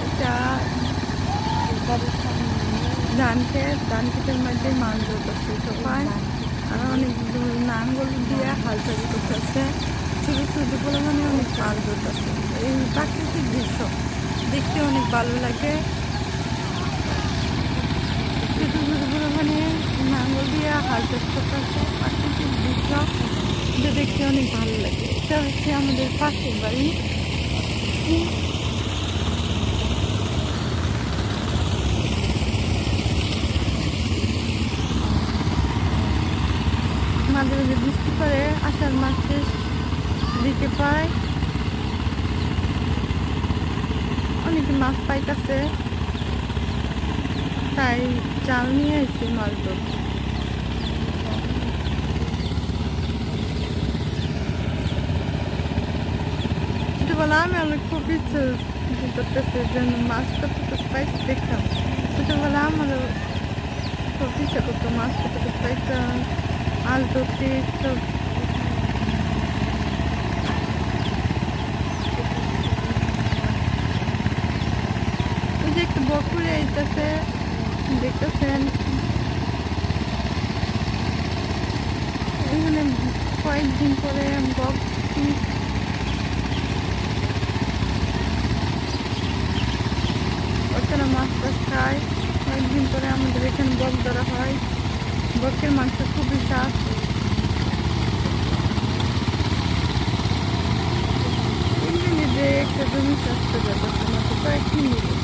এটা ধান ক্ষেতের মধ্যে মাছ ধরতেছে সবাই। আর অনেক নাঙ্গল দিয়ে হাল চাষ করতেছে। ছোটো ছোটো বলে মানে অনেক মাছ ধরতেছে। এই প্রাকৃতিক দৃশ্য দেখতে অনেক ভালো লাগে। ছোটো ছোটো বলে মানে নাঙ্গল দিয়ে হাল চাষ করতেছে। প্রাকৃতিক দৃশ্য এটা দেখতে অনেক ভালো লাগে। এটা হচ্ছে আমাদের পাশের বাড়ি। মাঝে মাঝে বৃষ্টি পড়ে, আষাঢ় মাসের দিকে পায় অনেকে মাছ পাইতেছে, তাই জাল নিয়ে এসে মাছ ধরছে। ছোটবেলা আমি অনেক খুব ইচ্ছে করতেছে যেন মাছ কত পাইছি দেখতাম। ছোটবেলা আমারও খুব ইচ্ছা করতো মাছ কত পাইতাম, আল ধরতে সব। ওই যে একটু বকুড়ে আইতেছে, দেখতেছেন এখানে কয়েকদিন পরে বক ওখানে মাছ টাছ খায়। কয়েকদিন পরে আমাদের এখানে বক ধরা হয়। বকের মাংস খুবই স্বাদ। তিন মিনিটে একটা জমি চাষ করে যাচ্ছে মাত্র কয়েক মিনিট।